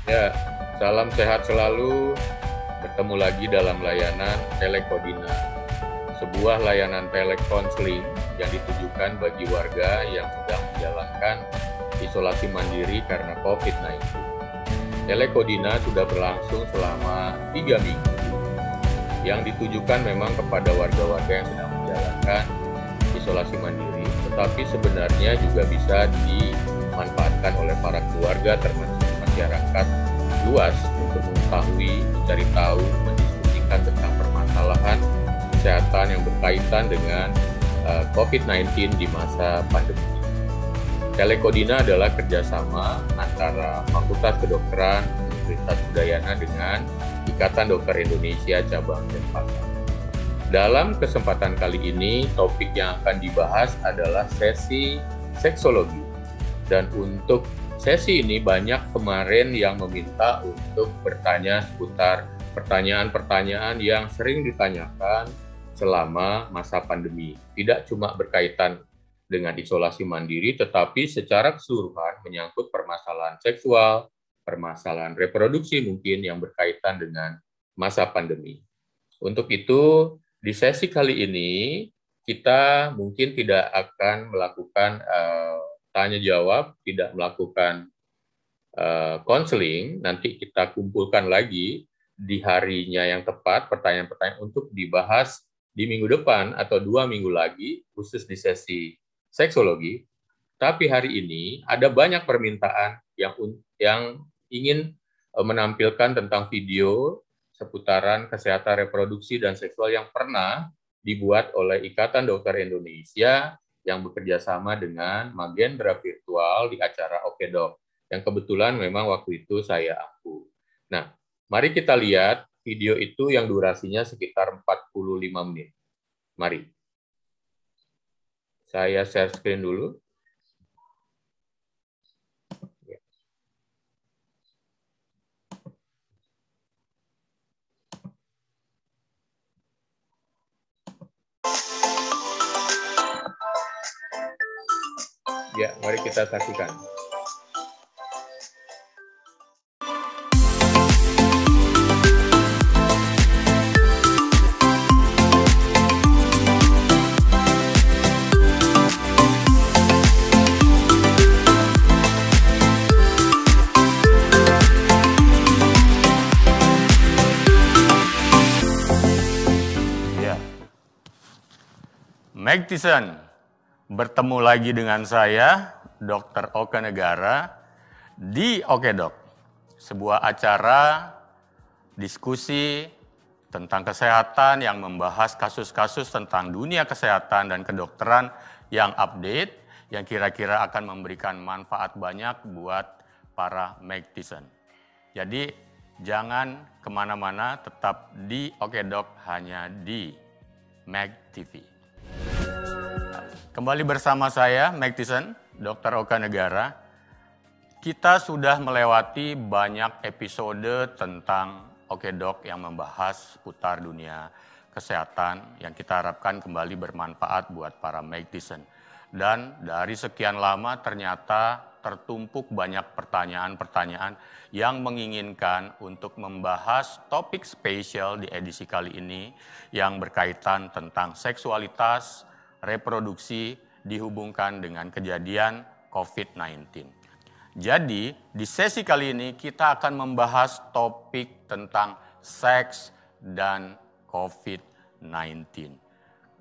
Ya, salam sehat selalu. Bertemu lagi dalam layanan Telekodina, sebuah layanan telekonseling yang ditujukan bagi warga yang sedang menjalankan isolasi mandiri karena COVID-19. Telekodina sudah berlangsung selama 3 minggu, yang ditujukan memang kepada warga-warga yang sedang menjalankan isolasi mandiri, tetapi sebenarnya juga bisa dimanfaatkan oleh para keluarga termasuk masyarakat luas untuk mengetahui, mencari tahu, mendiskusikan tentang permasalahan kesehatan yang berkaitan dengan COVID-19 di masa pandemi. Telekodina adalah kerjasama antara Fakultas Kedokteran Universitas Udayana dengan Ikatan Dokter Indonesia Cabang Denpasar. Dalam kesempatan kali ini, topik yang akan dibahas adalah sesi seksologi. Dan untuk sesi ini banyak kemarin yang meminta untuk bertanya seputar pertanyaan-pertanyaan yang sering ditanyakan selama masa pandemi. Tidak cuma berkaitan dengan isolasi mandiri, tetapi secara keseluruhan menyangkut permasalahan seksual, permasalahan reproduksi mungkin yang berkaitan dengan masa pandemi. Untuk itu, di sesi kali ini kita mungkin tidak akan melakukan tanya jawab, tidak melakukan konseling, nanti kita kumpulkan lagi di harinya yang tepat pertanyaan-pertanyaan untuk dibahas di minggu depan atau 2 minggu lagi, khusus di sesi seksologi. Tapi hari ini ada banyak permintaan yang ingin menampilkan tentang video seputaran kesehatan reproduksi dan seksual yang pernah dibuat oleh Ikatan Dokter Indonesia yang bekerja sama dengan Magendra Virtual di acara Oke Dok, yang kebetulan memang waktu itu saya aku. Nah, mari kita lihat video itu yang durasinya sekitar 45 menit. Mari. Saya share screen dulu. Ya, mari kita saksikan. Meg Tison, bertemu lagi dengan saya, Dr. Oka Negara, di Oke Dok, sebuah acara diskusi tentang kesehatan yang membahas kasus-kasus tentang dunia kesehatan dan kedokteran yang update, yang kira-kira akan memberikan manfaat banyak buat para Meg Tison. Jadi jangan kemana-mana, tetap di Oke Dok, hanya di Meg TV. Kembali bersama saya, Meg Tison, Dr. Oka Negara. Kita sudah melewati banyak episode tentang Oke Dok yang membahas seputar dunia kesehatan yang kita harapkan kembali bermanfaat buat para Meg Tison. Dan dari sekian lama ternyata tertumpuk banyak pertanyaan-pertanyaan yang menginginkan untuk membahas topik spesial di edisi kali ini yang berkaitan tentang seksualitas, reproduksi dihubungkan dengan kejadian COVID-19. Jadi, di sesi kali ini kita akan membahas topik tentang seks dan COVID-19.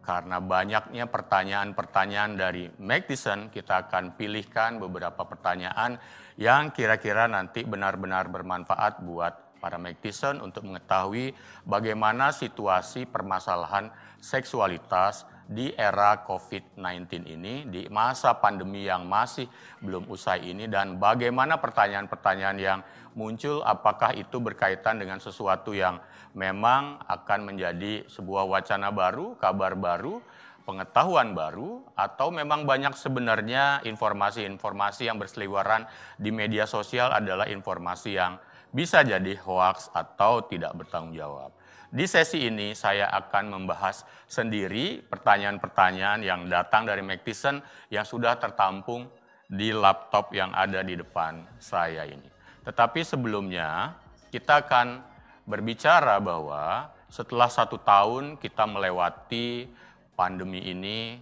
Karena banyaknya pertanyaan-pertanyaan dari Meg Tison, kita akan pilihkan beberapa pertanyaan yang kira-kira nanti benar-benar bermanfaat buat para Meg Tison untuk mengetahui bagaimana situasi permasalahan seksualitas di era COVID-19 ini, di masa pandemi yang masih belum usai ini, dan bagaimana pertanyaan-pertanyaan yang muncul, apakah itu berkaitan dengan sesuatu yang memang akan menjadi sebuah wacana baru, kabar baru, pengetahuan baru, atau memang banyak sebenarnya informasi-informasi yang berseliweran di media sosial adalah informasi yang bisa jadi hoaks atau tidak bertanggung jawab. Di sesi ini saya akan membahas sendiri pertanyaan-pertanyaan yang datang dari Meg Tison yang sudah tertampung di laptop yang ada di depan saya ini. Tetapi sebelumnya kita akan berbicara bahwa setelah 1 tahun kita melewati pandemi ini,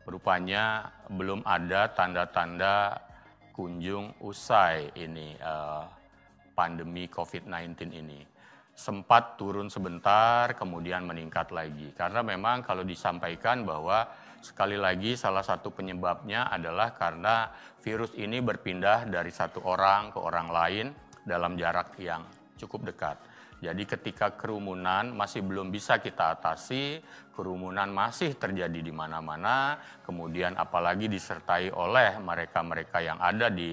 rupanya belum ada tanda-tanda kunjung usai ini pandemi COVID-19 ini. Sempat turun sebentar, kemudian meningkat lagi. Karena memang kalau disampaikan bahwa sekali lagi salah satu penyebabnya adalah karena virus ini berpindah dari satu orang ke orang lain dalam jarak yang cukup dekat. Jadi ketika kerumunan masih belum bisa kita atasi, kerumunan masih terjadi di mana-mana, kemudian apalagi disertai oleh mereka-mereka yang ada di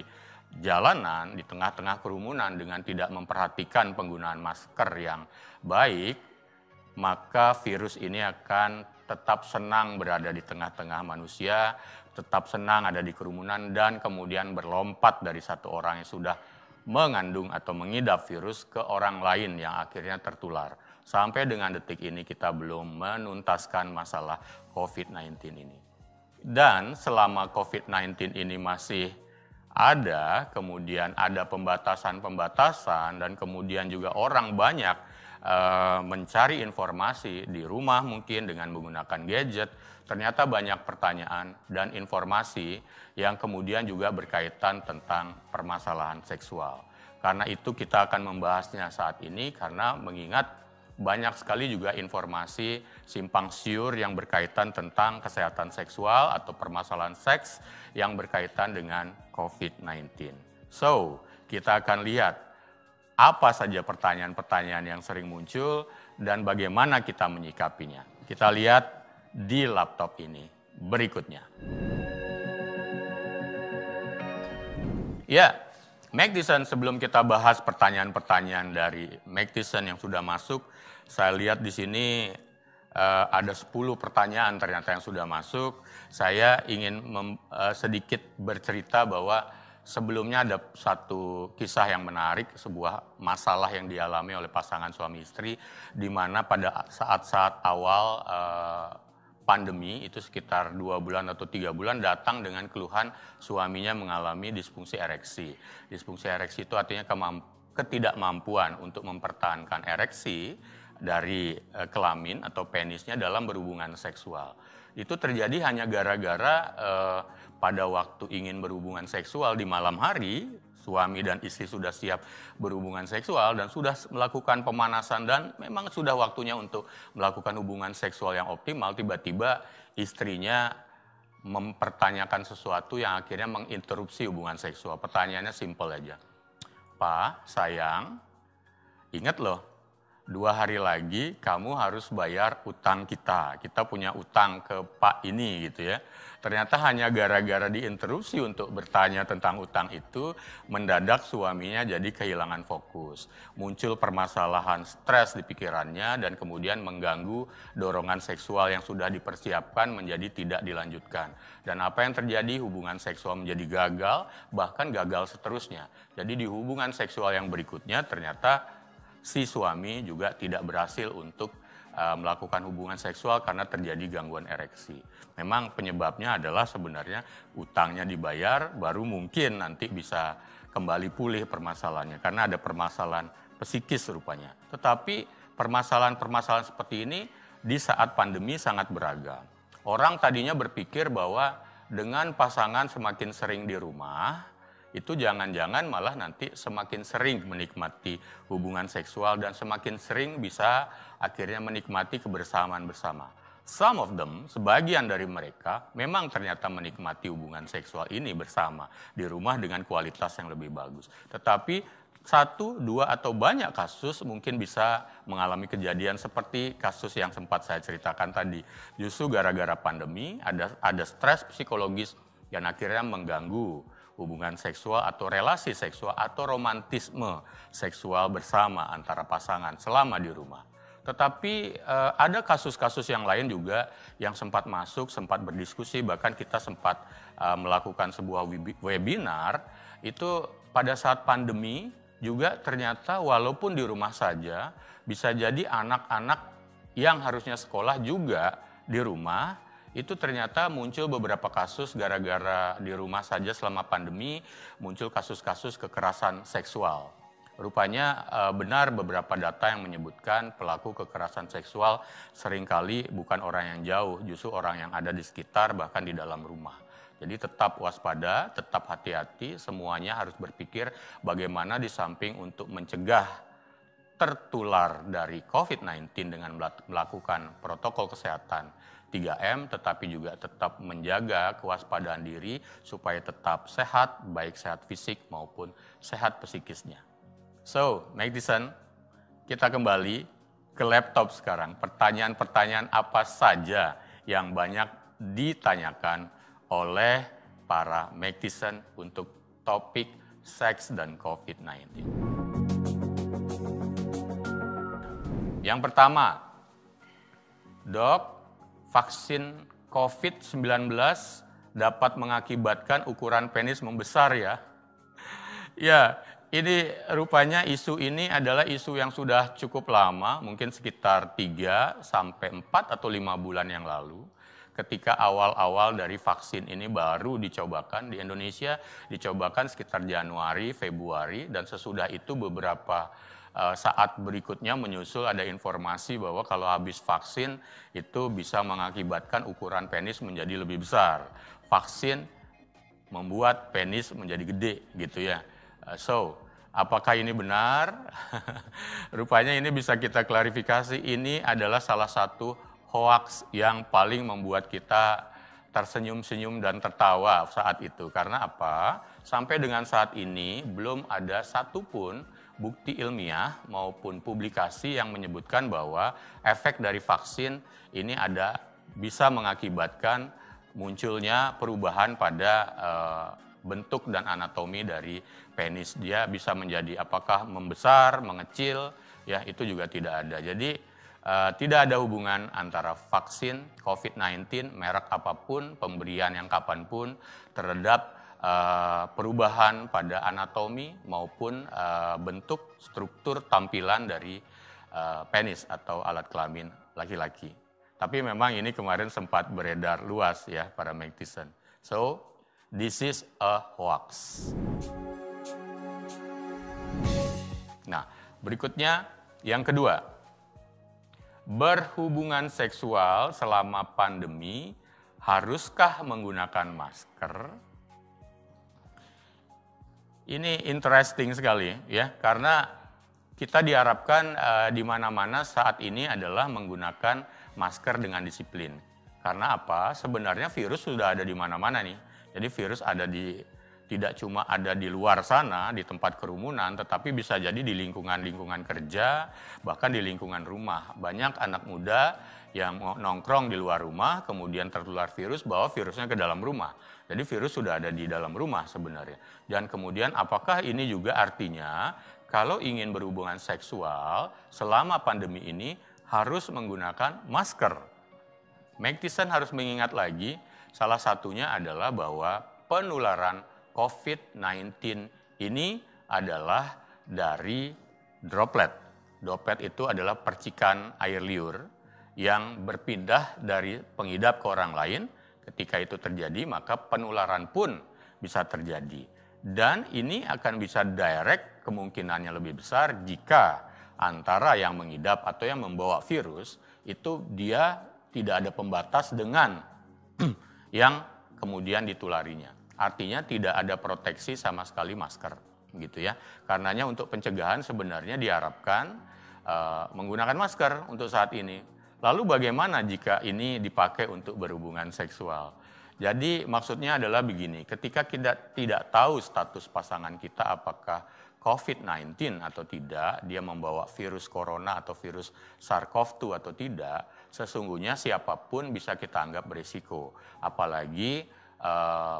jalanan, di tengah-tengah kerumunan dengan tidak memperhatikan penggunaan masker yang baik, maka virus ini akan tetap senang berada di tengah-tengah manusia, tetap senang ada di kerumunan, dan kemudian berlompat dari satu orang yang sudah mengandung atau mengidap virus ke orang lain yang akhirnya tertular. Sampai dengan detik ini kita belum menuntaskan masalah COVID-19 ini. Dan selama COVID-19 ini masih ada, kemudian ada pembatasan-pembatasan, dan kemudian juga orang banyak mencari informasi di rumah mungkin dengan menggunakan gadget, ternyata banyak pertanyaan dan informasi yang kemudian juga berkaitan tentang permasalahan seksual. Karena itu kita akan membahasnya saat ini karena mengingat banyak sekali juga informasi simpang siur yang berkaitan tentang kesehatan seksual atau permasalahan seks yang berkaitan dengan COVID-19. So, kita akan lihat apa saja pertanyaan-pertanyaan yang sering muncul dan bagaimana kita menyikapinya. Kita lihat di laptop ini berikutnya. Ya, Magdison, sebelum kita bahas pertanyaan-pertanyaan dari Magdison yang sudah masuk, saya lihat di sini ada 10 pertanyaan ternyata yang sudah masuk. Saya ingin sedikit bercerita bahwa sebelumnya ada satu kisah yang menarik, sebuah masalah yang dialami oleh pasangan suami istri, di mana pada saat-saat awal pandemi, itu sekitar 2 bulan atau 3 bulan, datang dengan keluhan suaminya mengalami disfungsi ereksi. Disfungsi ereksi itu artinya ketidakmampuan untuk mempertahankan ereksi dari kelamin atau penisnya dalam berhubungan seksual. Itu terjadi hanya gara-gara pada waktu ingin berhubungan seksual di malam hari, suami dan istri sudah siap berhubungan seksual dan sudah melakukan pemanasan dan memang sudah waktunya untuk melakukan hubungan seksual yang optimal, tiba-tiba istrinya mempertanyakan sesuatu yang akhirnya menginterupsi hubungan seksual. Pertanyaannya simpel aja. Pak, sayang, ingat loh, 2 hari lagi kamu harus bayar utang kita. Kita punya utang ke Pak ini gitu ya. Ternyata hanya gara-gara diinterupsi untuk bertanya tentang utang itu, mendadak suaminya jadi kehilangan fokus. Muncul permasalahan stres di pikirannya dan kemudian mengganggu dorongan seksual yang sudah dipersiapkan menjadi tidak dilanjutkan. Dan apa yang terjadi? Hubungan seksual menjadi gagal, bahkan gagal seterusnya. Jadi di hubungan seksual yang berikutnya ternyata si suami juga tidak berhasil untuk melakukan hubungan seksual karena terjadi gangguan ereksi. Memang penyebabnya adalah sebenarnya utangnya dibayar, baru mungkin nanti bisa kembali pulih permasalahannya. Karena ada permasalahan psikis rupanya. Tetapi permasalahan-permasalahan seperti ini di saat pandemi sangat beragam. Orang tadinya berpikir bahwa dengan pasangan semakin sering di rumah, itu jangan-jangan malah nanti semakin sering menikmati hubungan seksual dan semakin sering bisa akhirnya menikmati kebersamaan bersama. Some of them, sebagian dari mereka memang ternyata menikmati hubungan seksual ini bersama di rumah dengan kualitas yang lebih bagus. Tetapi 1, 2 atau banyak kasus mungkin bisa mengalami kejadian seperti kasus yang sempat saya ceritakan tadi. Justru gara-gara pandemi ada stres psikologis yang akhirnya mengganggu hubungan seksual atau relasi seksual atau romantisme seksual bersama antara pasangan selama di rumah. Tetapi ada kasus-kasus yang lain juga yang sempat masuk, sempat berdiskusi, bahkan kita sempat melakukan sebuah webinar, itu pada saat pandemi juga ternyata walaupun di rumah saja, bisa jadi anak-anak yang harusnya sekolah juga di rumah, itu ternyata muncul beberapa kasus gara-gara di rumah saja selama pandemi, muncul kasus-kasus kekerasan seksual. Rupanya benar beberapa data yang menyebutkan pelaku kekerasan seksual seringkali bukan orang yang jauh, justru orang yang ada di sekitar bahkan di dalam rumah. Jadi tetap waspada, tetap hati-hati, semuanya harus berpikir bagaimana di samping untuk mencegah tertular dari COVID-19 dengan melakukan protokol kesehatan 3M, tetapi juga tetap menjaga kewaspadaan diri supaya tetap sehat, baik sehat fisik maupun sehat psikisnya. So, netizen, kita kembali ke laptop sekarang. Pertanyaan-pertanyaan apa saja yang banyak ditanyakan oleh para netizen untuk topik seks dan COVID-19. Yang pertama, Dok, vaksin COVID-19 dapat mengakibatkan ukuran penis membesar ya? Ya, ini rupanya isu ini adalah isu yang sudah cukup lama, mungkin sekitar 3 sampai 4 atau 5 bulan yang lalu. Ketika awal-awal dari vaksin ini baru dicobakan di Indonesia, dicobakan sekitar Januari, Februari, dan sesudah itu beberapa saat berikutnya menyusul ada informasi bahwa kalau habis vaksin itu bisa mengakibatkan ukuran penis menjadi lebih besar. Vaksin membuat penis menjadi gede gitu ya. So, apakah ini benar? Rupanya ini bisa kita klarifikasi, ini adalah salah satu hoaks yang paling membuat kita tersenyum-senyum dan tertawa saat itu. Karena apa? Sampai dengan saat ini belum ada satupun bukti ilmiah maupun publikasi yang menyebutkan bahwa efek dari vaksin ini bisa mengakibatkan munculnya perubahan pada bentuk dan anatomi dari penis. Dia bisa menjadi apakah membesar, mengecil, ya itu juga tidak ada. Jadi tidak ada hubungan antara vaksin COVID-19, merek apapun, pemberian yang kapanpun terhadap perubahan pada anatomi maupun bentuk struktur tampilan dari penis atau alat kelamin laki-laki. Tapi memang ini kemarin sempat beredar luas ya para netizen. So, this is a hoax. Nah, berikutnya yang kedua. Berhubungan seksual selama pandemi, haruskah menggunakan masker? Ini interesting sekali ya, karena kita diharapkan di mana-mana saat ini adalah menggunakan masker dengan disiplin. Karena apa? Sebenarnya virus sudah ada di mana-mana nih. Jadi virus tidak cuma ada di luar sana, di tempat kerumunan, tetapi bisa jadi di lingkungan kerja, bahkan di lingkungan rumah. Banyak anak muda yang nongkrong di luar rumah, kemudian tertular virus, bawa virusnya ke dalam rumah. Jadi virus sudah ada di dalam rumah sebenarnya. Dan kemudian apakah ini juga artinya kalau ingin berhubungan seksual selama pandemi ini harus menggunakan masker? Netizen harus mengingat lagi, salah satunya adalah bahwa penularan COVID-19 ini adalah dari droplet. Droplet itu adalah percikan air liur yang berpindah dari pengidap ke orang lain. Ketika itu terjadi, maka penularan pun bisa terjadi. Dan ini akan bisa direct, kemungkinannya lebih besar jika antara yang mengidap atau yang membawa virus, itu dia tidak ada pembatas dengan yang kemudian ditularinya. Artinya tidak ada proteksi sama sekali masker, gitu ya. Karenanya untuk pencegahan sebenarnya diharapkan menggunakan masker untuk saat ini. Lalu bagaimana jika ini dipakai untuk berhubungan seksual? Jadi maksudnya adalah begini, ketika kita tidak tahu status pasangan kita apakah COVID-19 atau tidak, dia membawa virus corona atau virus SARS-CoV-2 atau tidak, sesungguhnya siapapun bisa kita anggap berisiko. Apalagi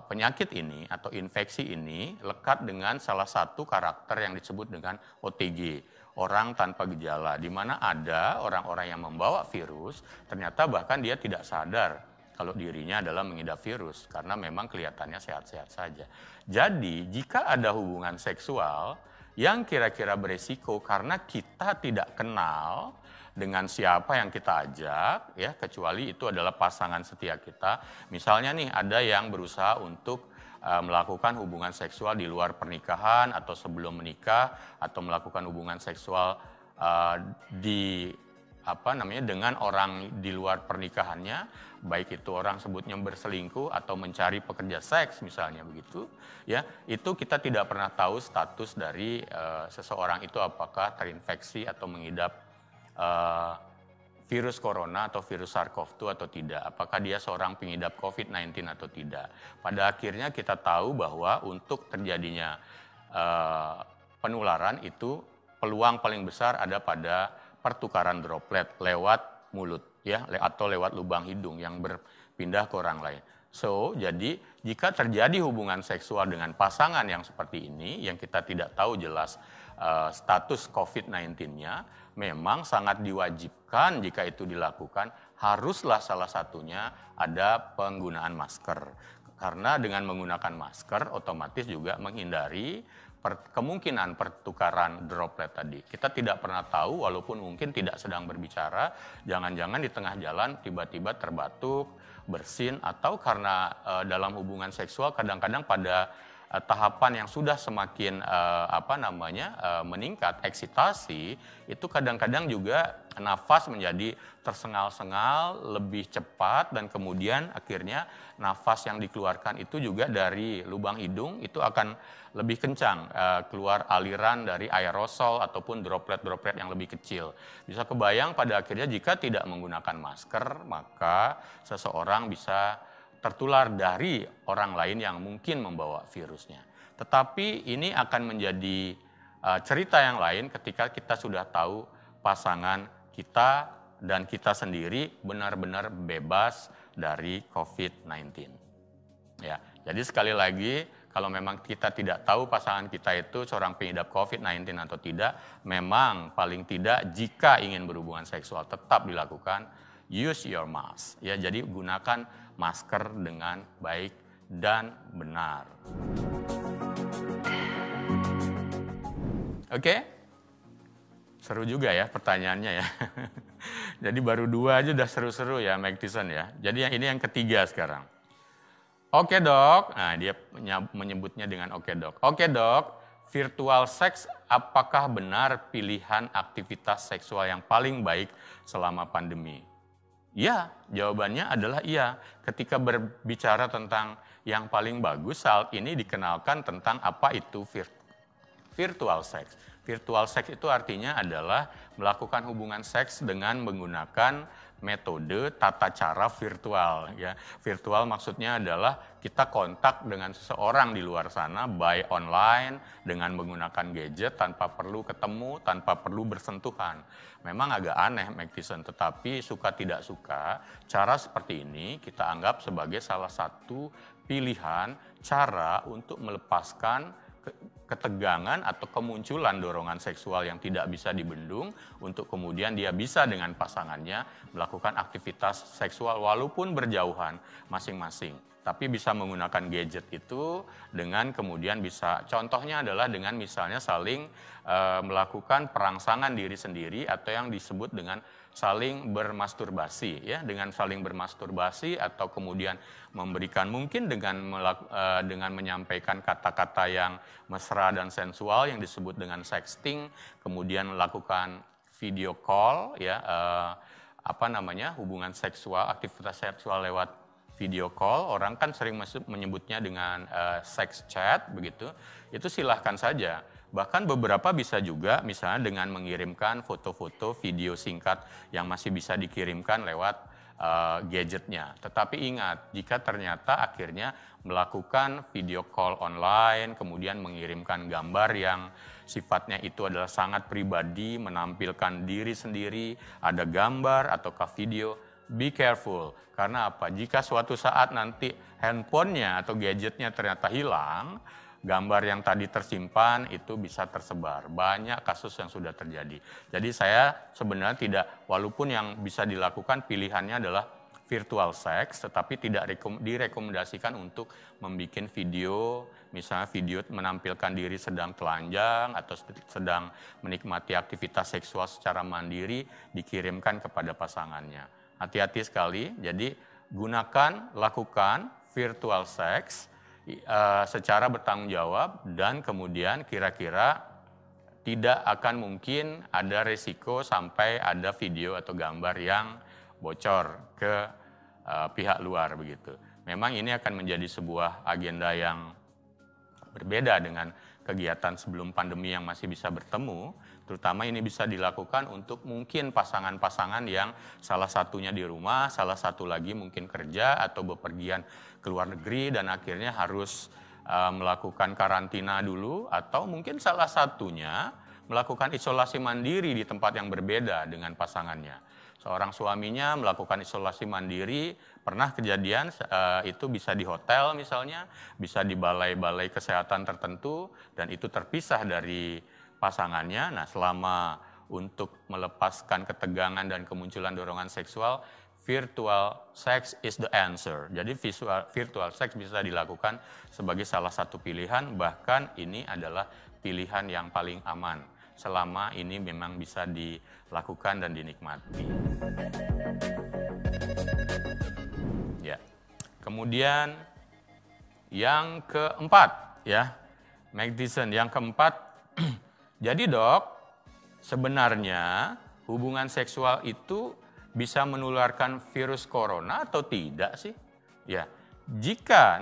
penyakit ini atau infeksi ini lekat dengan salah satu karakter yang disebut dengan OTG, orang tanpa gejala, di mana ada orang-orang yang membawa virus, ternyata bahkan dia tidak sadar kalau dirinya adalah mengidap virus, karena memang kelihatannya sehat-sehat saja. Jadi, jika ada hubungan seksual yang kira-kira beresiko karena kita tidak kenal dengan siapa yang kita ajak, ya kecuali itu adalah pasangan setia kita. Misalnya nih ada yang berusaha untuk melakukan hubungan seksual di luar pernikahan atau sebelum menikah, atau melakukan hubungan seksual dengan orang di luar pernikahannya, baik itu orang sebutnya berselingkuh atau mencari pekerja seks misalnya begitu, ya, itu kita tidak pernah tahu status dari seseorang itu apakah terinfeksi atau mengidap virus corona atau virus SARS-CoV-2 atau tidak, apakah dia seorang pengidap COVID-19 atau tidak. Pada akhirnya kita tahu bahwa untuk terjadinya penularan itu peluang paling besar ada pada pertukaran droplet lewat mulut, ya, atau lewat lubang hidung yang berpindah ke orang lain. So, jadi jika terjadi hubungan seksual dengan pasangan yang seperti ini, yang kita tidak tahu jelas status COVID-19-nya, memang sangat diwajibkan jika itu dilakukan, haruslah salah satunya ada penggunaan masker. Karena dengan menggunakan masker, otomatis juga menghindari kemungkinan pertukaran droplet tadi. Kita tidak pernah tahu, walaupun mungkin tidak sedang berbicara, jangan-jangan di tengah jalan tiba-tiba terbatuk, bersin, atau karena dalam hubungan seksual kadang-kadang pada tahapan yang sudah semakin meningkat, eksitasi, itu kadang-kadang juga nafas menjadi tersengal-sengal, lebih cepat, dan kemudian akhirnya nafas yang dikeluarkan itu juga dari lubang hidung itu akan lebih kencang, keluar aliran dari aerosol ataupun droplet-droplet yang lebih kecil. Bisa kebayang pada akhirnya jika tidak menggunakan masker, maka seseorang bisa tertular dari orang lain yang mungkin membawa virusnya. Tetapi ini akan menjadi cerita yang lain ketika kita sudah tahu pasangan kita dan kita sendiri benar-benar bebas dari COVID-19. Ya, jadi sekali lagi, kalau memang kita tidak tahu pasangan kita itu seorang pengidap COVID-19 atau tidak, memang paling tidak jika ingin berhubungan seksual tetap dilakukan, use your mask. Ya, jadi gunakan masker dengan baik dan benar. Oke? Seru juga ya pertanyaannya ya. Jadi baru 2 aja udah seru-seru ya, Mike Tyson ya. Jadi ini yang ketiga sekarang. Oke dok, nah dia menyebutnya dengan oke dok. Oke dok, virtual sex apakah benar pilihan aktivitas seksual yang paling baik selama pandemi? Ya, jawabannya adalah iya. Ketika berbicara tentang yang paling bagus, saat ini dikenalkan tentang apa itu virtual sex. Virtual sex itu artinya adalah melakukan hubungan seks dengan menggunakan metode tata cara virtual. Ya. Virtual maksudnya adalah kita kontak dengan seseorang di luar sana by online dengan menggunakan gadget tanpa perlu ketemu, tanpa perlu bersentuhan. Memang agak aneh, Mike Tyson, tetapi suka tidak suka, cara seperti ini kita anggap sebagai salah satu pilihan cara untuk melepaskan ketegangan atau kemunculan dorongan seksual yang tidak bisa dibendung untuk kemudian dia bisa dengan pasangannya melakukan aktivitas seksual walaupun berjauhan masing-masing. Tapi bisa menggunakan gadget itu dengan kemudian bisa, contohnya adalah dengan misalnya saling melakukan perangsangan diri sendiri atau yang disebut dengan saling bermasturbasi, ya, dengan saling bermasturbasi atau kemudian memberikan mungkin dengan menyampaikan kata-kata yang mesra dan sensual yang disebut dengan sexting, kemudian melakukan video call, ya, hubungan seksual, aktivitas seksual lewat video call, orang kan sering menyebutnya dengan sex chat begitu. Itu silahkan saja. Bahkan beberapa bisa juga misalnya dengan mengirimkan foto-foto, video singkat yang masih bisa dikirimkan lewat gadgetnya. Tetapi ingat, jika ternyata akhirnya melakukan video call online, kemudian mengirimkan gambar yang sifatnya itu adalah sangat pribadi, menampilkan diri sendiri, ada gambar ataukah video, be careful. Karena apa? Jika suatu saat nanti handphonenya atau gadgetnya ternyata hilang, gambar yang tadi tersimpan itu bisa tersebar. Banyak kasus yang sudah terjadi. Jadi saya sebenarnya tidak, walaupun yang bisa dilakukan pilihannya adalah virtual sex, tetapi tidak direkomendasikan untuk membuat video, misalnya video menampilkan diri sedang telanjang atau sedang menikmati aktivitas seksual secara mandiri, dikirimkan kepada pasangannya. Hati-hati sekali, jadi lakukan virtual sex secara bertanggung jawab dan kemudian kira-kira tidak akan mungkin ada resiko sampai ada video atau gambar yang bocor ke pihak luar begitu. Memang ini akan menjadi sebuah agenda yang berbeda dengan kegiatan sebelum pandemi yang masih bisa bertemu, terutama ini bisa dilakukan untuk mungkin pasangan-pasangan yang salah satunya di rumah, salah satu lagi mungkin kerja atau bepergian ke luar negeri dan akhirnya harus melakukan karantina dulu, atau mungkin salah satunya melakukan isolasi mandiri di tempat yang berbeda dengan pasangannya. Seorang suaminya melakukan isolasi mandiri, pernah kejadian itu bisa di hotel misalnya, bisa di balai-balai kesehatan tertentu, dan itu terpisah dari pasangannya. Nah, selama untuk melepaskan ketegangan dan kemunculan dorongan seksual, virtual sex is the answer. Jadi virtual sex bisa dilakukan sebagai salah satu pilihan, bahkan ini adalah pilihan yang paling aman selama ini memang bisa dilakukan dan dinikmati. Ya. Kemudian yang keempat ya, Magdisen, yang keempat, jadi dok, sebenarnya hubungan seksual itu bisa menularkan virus corona atau tidak sih? Ya, jika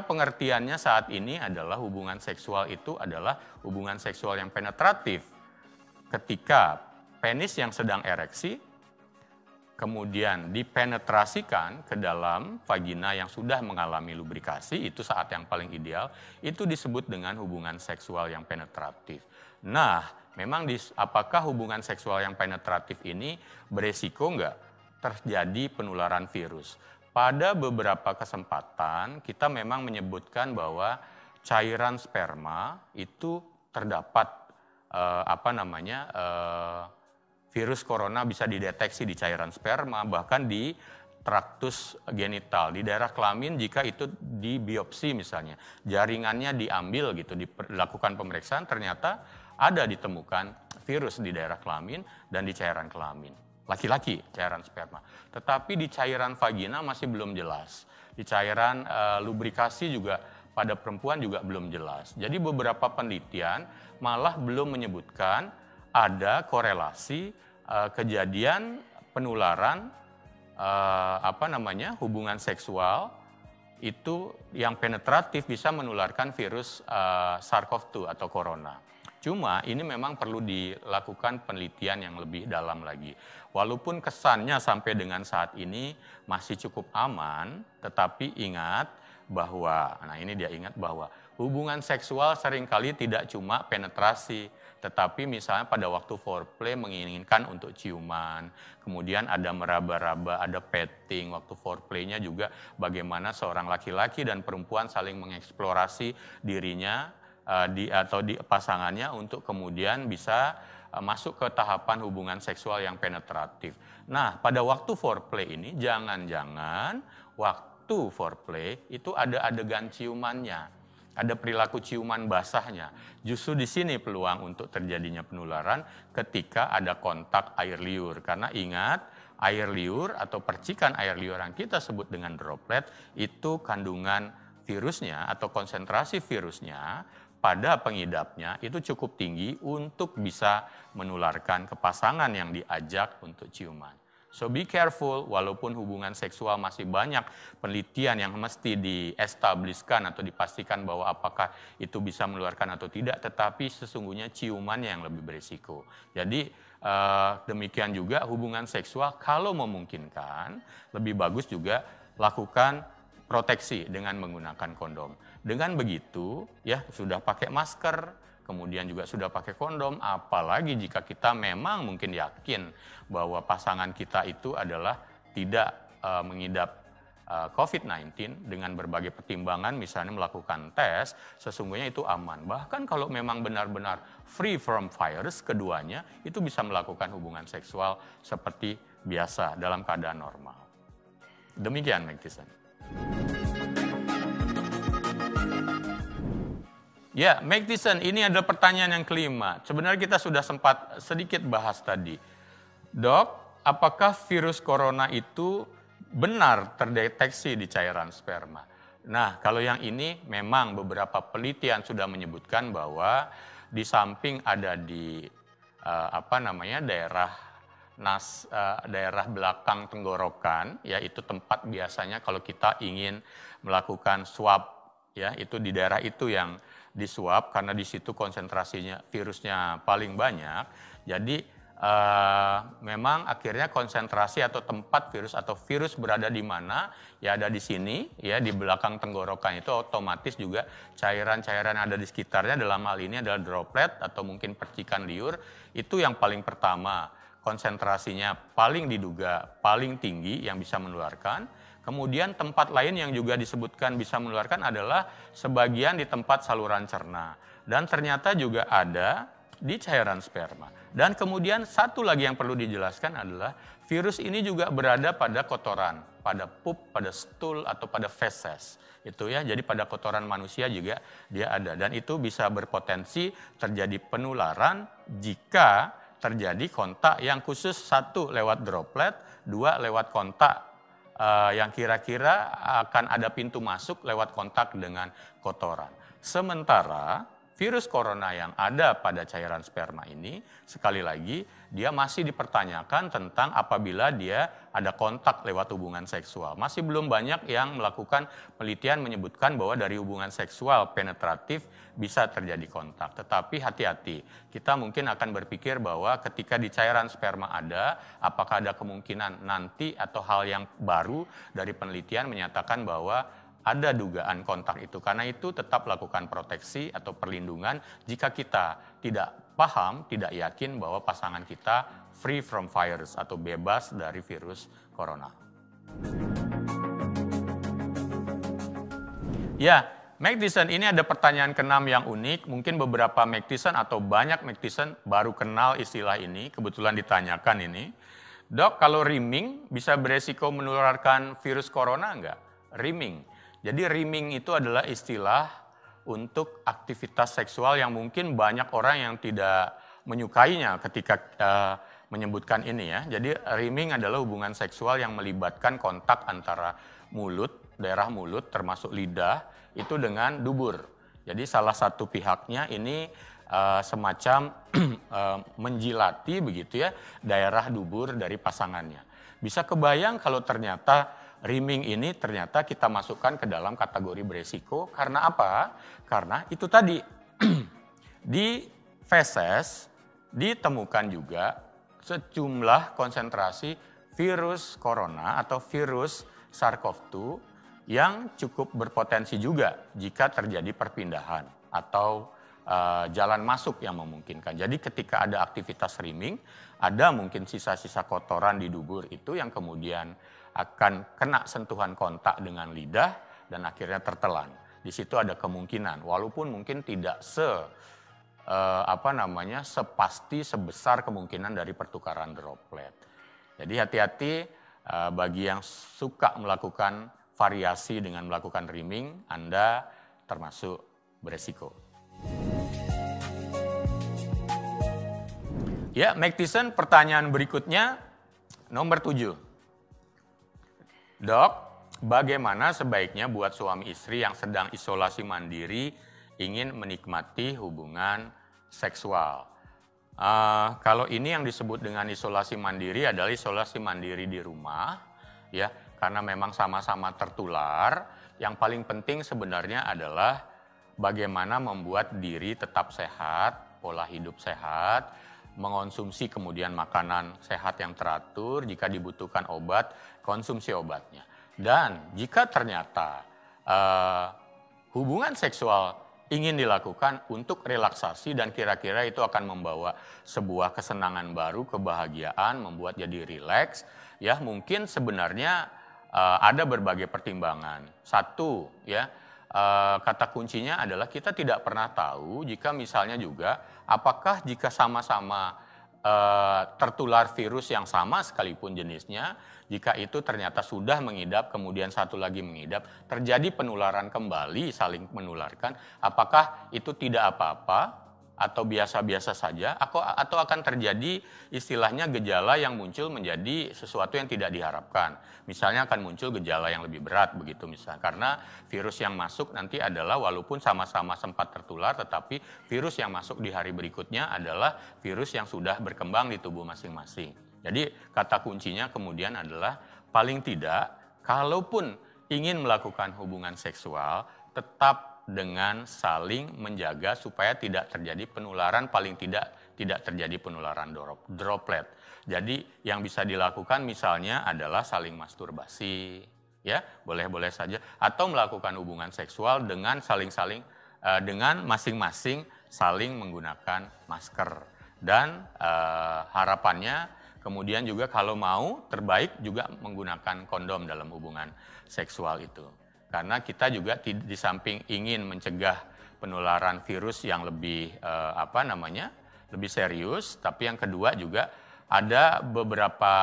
pengertiannya saat ini adalah hubungan seksual itu adalah hubungan seksual yang penetratif, ketika penis yang sedang ereksi kemudian dipenetrasikan ke dalam vagina yang sudah mengalami lubrikasi, itu saat yang paling ideal, itu disebut dengan hubungan seksual yang penetratif. Nah, memang apakah hubungan seksual yang penetratif ini beresiko nggak terjadi penularan virus? Pada beberapa kesempatan kita memang menyebutkan bahwa cairan sperma itu terdapat virus corona bisa dideteksi di cairan sperma, bahkan di traktus genital, di daerah kelamin jika itu dibiopsi misalnya, jaringannya diambil gitu, dilakukan pemeriksaan, ternyata ada ditemukan virus di daerah kelamin dan di cairan kelamin. Laki-laki cairan sperma, tetapi di cairan vagina masih belum jelas. Di cairan lubrikasi juga pada perempuan juga belum jelas. Jadi beberapa penelitian malah belum menyebutkan ada korelasi kejadian penularan hubungan seksual itu yang penetratif bisa menularkan virus SARS-CoV-2 atau corona. Cuma ini memang perlu dilakukan penelitian yang lebih dalam lagi. Walaupun kesannya sampai dengan saat ini masih cukup aman, tetapi ingat bahwa, hubungan seksual seringkali tidak cuma penetrasi, tetapi misalnya pada waktu foreplay menginginkan untuk ciuman, kemudian ada meraba-raba, ada petting, waktu foreplaynya juga bagaimana seorang laki-laki dan perempuan saling mengeksplorasi dirinya atau pasangannya untuk kemudian bisa masuk ke tahapan hubungan seksual yang penetratif. Nah, pada waktu foreplay ini jangan-jangan waktu foreplay itu ada adegan ciumannya, ada perilaku ciuman basahnya. Justru di sini peluang untuk terjadinya penularan ketika ada kontak air liur. Karena ingat, air liur atau percikan air liur yang kita sebut dengan droplet itu kandungan virusnya atau konsentrasi virusnya pada pengidapnya itu cukup tinggi untuk bisa menularkan ke pasangan yang diajak untuk ciuman. So be careful, walaupun hubungan seksual masih banyak penelitian yang mesti diestabliskan atau dipastikan bahwa apakah itu bisa menularkan atau tidak, tetapi sesungguhnya ciumannya yang lebih berisiko. Jadi demikian juga hubungan seksual kalau memungkinkan, lebih bagus juga lakukan proteksi dengan menggunakan kondom. Dengan begitu, ya sudah pakai masker, kemudian juga sudah pakai kondom, apalagi jika kita memang mungkin yakin bahwa pasangan kita itu adalah tidak mengidap COVID-19 dengan berbagai pertimbangan, misalnya melakukan tes, sesungguhnya itu aman. Bahkan kalau memang benar-benar free from virus, keduanya itu bisa melakukan hubungan seksual seperti biasa dalam keadaan normal. Demikian, Magdisen. Ya, Magdisen, ini adalah pertanyaan yang kelima. Sebenarnya kita sudah sempat sedikit bahas tadi. Dok, apakah virus corona itu benar terdeteksi di cairan sperma? Nah, kalau yang ini memang beberapa penelitian sudah menyebutkan bahwa di samping ada di daerah belakang tenggorokan, yaitu tempat biasanya kalau kita ingin melakukan swab, ya itu di daerah itu yang disuap karena di situ konsentrasinya virusnya paling banyak. Jadi memang akhirnya konsentrasi atau tempat virus atau virus berada di mana ya ada di sini ya di belakang tenggorokan itu otomatis juga cairan-cairan ada di sekitarnya dalam hal ini adalah droplet atau mungkin percikan liur itu yang paling pertama konsentrasinya paling diduga paling tinggi yang bisa menularkan. Kemudian tempat lain yang juga disebutkan bisa menularkan adalah sebagian di tempat saluran cerna. Dan ternyata juga ada di cairan sperma. Dan kemudian satu lagi yang perlu dijelaskan adalah virus ini juga berada pada kotoran, pada pup, pada stool atau pada feses. Itu ya, jadi pada kotoran manusia juga dia ada. Dan itu bisa berpotensi terjadi penularan jika terjadi kontak yang khusus satu lewat droplet, dua lewat kontak yang kira-kira akan ada pintu masuk lewat kontak dengan kotoran. Sementara virus corona yang ada pada cairan sperma ini, sekali lagi, dia masih dipertanyakan tentang apabila dia ada kontak lewat hubungan seksual. Masih belum banyak yang melakukan penelitian menyebutkan bahwa dari hubungan seksual penetratif bisa terjadi kontak. Tetapi hati-hati, kita mungkin akan berpikir bahwa ketika di cairan sperma ada, apakah ada kemungkinan nanti atau hal yang baru dari penelitian menyatakan bahwa ada dugaan kontak itu. Karena itu tetap lakukan proteksi atau perlindungan jika kita tidak paham, tidak yakin bahwa pasangan kita free from virus atau bebas dari virus corona. Ya, Magdison, ini ada pertanyaan ke-6 yang unik. Mungkin beberapa Magdison atau banyak Magdison baru kenal istilah ini, kebetulan ditanyakan ini. Dok, kalau rimming bisa beresiko menularkan virus corona enggak? Rimming. Jadi rimming itu adalah istilah untuk aktivitas seksual yang mungkin banyak orang yang tidak menyukainya ketika menyebutkan ini ya. Jadi rimming adalah hubungan seksual yang melibatkan kontak antara mulut, daerah mulut termasuk lidah itu dengan dubur. Jadi salah satu pihaknya ini semacam menjilati begitu ya daerah dubur dari pasangannya. Bisa kebayang kalau ternyata rimming ini ternyata kita masukkan ke dalam kategori beresiko. Karena apa? Karena itu tadi, di feses ditemukan juga sejumlah konsentrasi virus corona atau virus SARS-CoV-2 yang cukup berpotensi juga jika terjadi perpindahan atau jalan masuk yang memungkinkan. Jadi ketika ada aktivitas rimming, ada mungkin sisa-sisa kotoran di dubur itu yang kemudian akan kena sentuhan kontak dengan lidah dan akhirnya tertelan. Di situ ada kemungkinan, walaupun mungkin tidak sepasti sebesar kemungkinan dari pertukaran droplet. Jadi hati-hati bagi yang suka melakukan variasi dengan melakukan rimming, Anda termasuk beresiko. Ya, Magdison, pertanyaan berikutnya nomor 7. Dok, bagaimana sebaiknya buat suami istri yang sedang isolasi mandiri ingin menikmati hubungan seksual? Kalau ini yang disebut dengan isolasi mandiri adalah isolasi mandiri di rumah, ya, karena memang sama-sama tertular. Yang paling penting sebenarnya adalah bagaimana membuat diri tetap sehat, pola hidup sehat, mengonsumsi kemudian makanan sehat yang teratur, jika dibutuhkan obat, konsumsi obatnya. Dan jika ternyata hubungan seksual ingin dilakukan untuk relaksasi dan kira-kira itu akan membawa sebuah kesenangan baru, kebahagiaan, membuat jadi rileks, ya mungkin sebenarnya ada berbagai pertimbangan. Satu, ya, kata kuncinya adalah kita tidak pernah tahu jika misalnya juga apakah jika sama-sama tertular virus yang sama sekalipun jenisnya, jika itu ternyata sudah mengidap kemudian satu lagi mengidap, terjadi penularan kembali saling menularkan, apakah itu tidak apa-apa atau biasa-biasa saja, atau akan terjadi istilahnya gejala yang muncul menjadi sesuatu yang tidak diharapkan. Misalnya akan muncul gejala yang lebih berat begitu misalnya, karena virus yang masuk nanti adalah walaupun sama-sama sempat tertular, tetapi virus yang masuk di hari berikutnya adalah virus yang sudah berkembang di tubuh masing-masing. Jadi kata kuncinya kemudian adalah paling tidak, kalaupun ingin melakukan hubungan seksual, tetap dengan saling menjaga supaya tidak terjadi penularan, paling tidak terjadi penularan droplet. Jadi yang bisa dilakukan misalnya adalah saling masturbasi, ya boleh-boleh saja, atau melakukan hubungan seksual dengan dengan masing-masing saling menggunakan masker. Dan harapannya kemudian juga kalau mau terbaik juga menggunakan kondom dalam hubungan seksual itu. Karena kita juga di samping ingin mencegah penularan virus yang lebih lebih serius, tapi yang kedua juga ada beberapa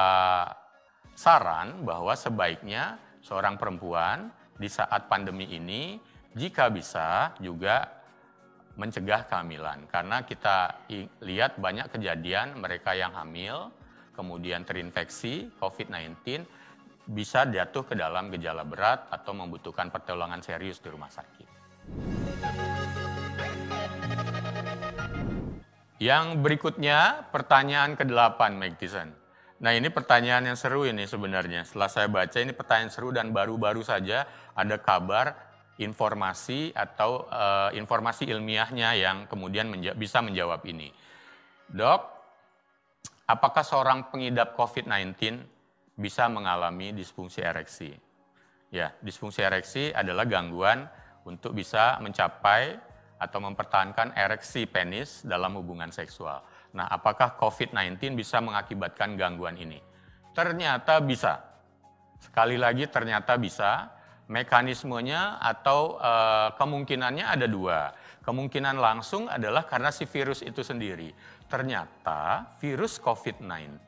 saran bahwa sebaiknya seorang perempuan di saat pandemi ini jika bisa juga mencegah kehamilan. Karena kita lihat banyak kejadian mereka yang hamil kemudian terinfeksi COVID-19 bisa jatuh ke dalam gejala berat atau membutuhkan pertolongan serius di rumah sakit. Yang berikutnya, pertanyaan ke-8, Mike Tyson. Nah, ini pertanyaan yang seru ini sebenarnya. Setelah saya baca, ini pertanyaan seru dan baru-baru saja ada kabar, informasi atau informasi ilmiahnya yang kemudian bisa menjawab ini. Dok, apakah seorang pengidap COVID-19 bisa mengalami disfungsi ereksi? Ya, disfungsi ereksi adalah gangguan untuk bisa mencapai atau mempertahankan ereksi penis dalam hubungan seksual. Nah, apakah COVID-19 bisa mengakibatkan gangguan ini? Ternyata bisa. Sekali lagi ternyata bisa. Mekanismenya atau kemungkinannya ada dua. Kemungkinan langsung adalah karena si virus itu sendiri. Ternyata virus COVID-19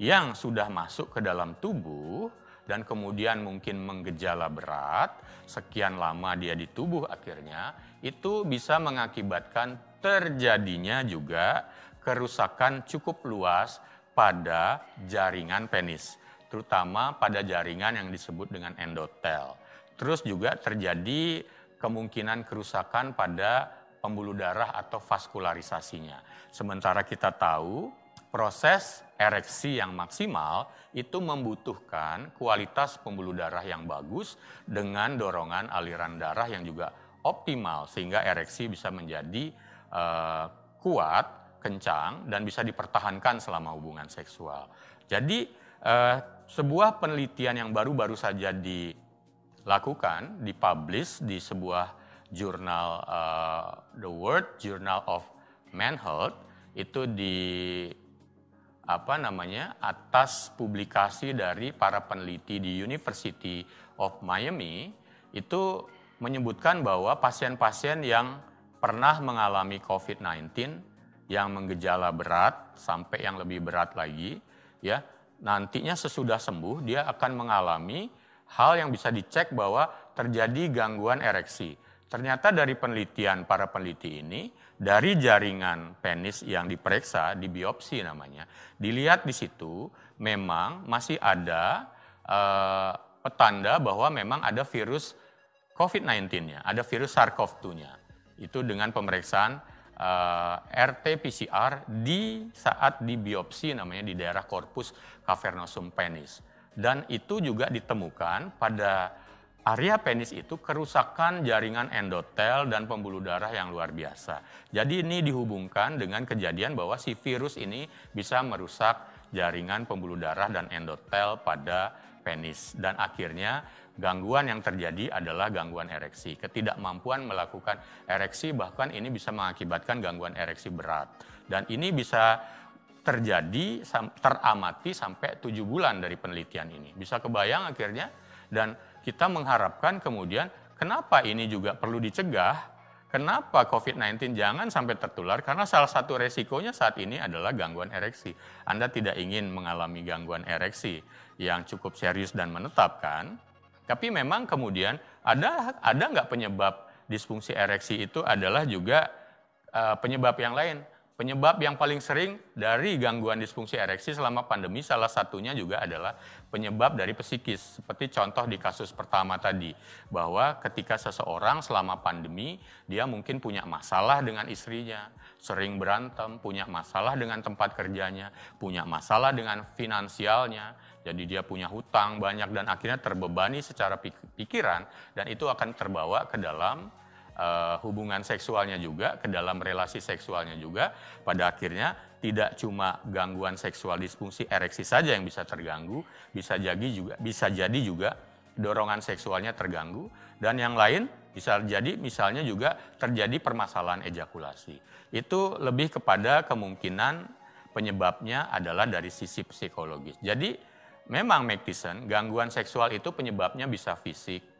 yang sudah masuk ke dalam tubuh dan kemudian mungkin menggejala berat, sekian lama dia di tubuh akhirnya, itu bisa mengakibatkan terjadinya juga kerusakan cukup luas pada jaringan penis, terutama pada jaringan yang disebut dengan endotel. Terus juga terjadi kemungkinan kerusakan pada pembuluh darah atau vaskularisasinya. Sementara kita tahu proses ereksi yang maksimal itu membutuhkan kualitas pembuluh darah yang bagus dengan dorongan aliran darah yang juga optimal sehingga ereksi bisa menjadi kuat, kencang, dan bisa dipertahankan selama hubungan seksual. Jadi sebuah penelitian yang baru-baru saja dilakukan, dipublish di sebuah jurnal The World Journal of Men's Health itu atas publikasi dari para peneliti di University of Miami itu menyebutkan bahwa pasien-pasien yang pernah mengalami COVID-19 yang menggejala berat sampai yang lebih berat lagi, ya nantinya sesudah sembuh dia akan mengalami hal yang bisa dicek bahwa terjadi gangguan ereksi. Ternyata dari penelitian para peneliti ini, dari jaringan penis yang diperiksa, di biopsi namanya, dilihat di situ memang masih ada petanda bahwa memang ada virus COVID-19-nya, ada virus SARS-CoV-2-nya. Itu dengan pemeriksaan RT-PCR di saat di biopsi namanya di daerah corpus cavernosum penis. Dan itu juga ditemukan pada area penis itu kerusakan jaringan endotel dan pembuluh darah yang luar biasa. Jadi ini dihubungkan dengan kejadian bahwa si virus ini bisa merusak jaringan pembuluh darah dan endotel pada penis. Dan akhirnya gangguan yang terjadi adalah gangguan ereksi. Ketidakmampuan melakukan ereksi bahkan ini bisa mengakibatkan gangguan ereksi berat. Dan ini bisa terjadi, teramati sampai 7 bulan dari penelitian ini. Bisa kebayang akhirnya dan kita mengharapkan kemudian kenapa ini juga perlu dicegah, kenapa COVID-19 jangan sampai tertular, karena salah satu resikonya saat ini adalah gangguan ereksi. Anda tidak ingin mengalami gangguan ereksi yang cukup serius dan menetap kan? Tapi memang kemudian ada nggak penyebab disfungsi ereksi itu adalah juga penyebab yang lain. Penyebab yang paling sering dari gangguan disfungsi ereksi selama pandemi salah satunya juga adalah penyebab dari psikis. Seperti contoh di kasus pertama tadi, bahwa ketika seseorang selama pandemi dia mungkin punya masalah dengan istrinya, sering berantem, punya masalah dengan tempat kerjanya, punya masalah dengan finansialnya, jadi dia punya hutang banyak dan akhirnya terbebani secara pikiran dan itu akan terbawa ke dalam hubungan seksualnya juga, ke dalam relasi seksualnya juga. Pada akhirnya tidak cuma gangguan seksual disfungsi ereksi saja yang bisa terganggu, bisa jadi juga dorongan seksualnya terganggu, dan yang lain bisa jadi misalnya juga terjadi permasalahan ejakulasi. Itu lebih kepada kemungkinan penyebabnya adalah dari sisi psikologis. Jadi memang Mike Tyson, gangguan seksual itu penyebabnya bisa fisik,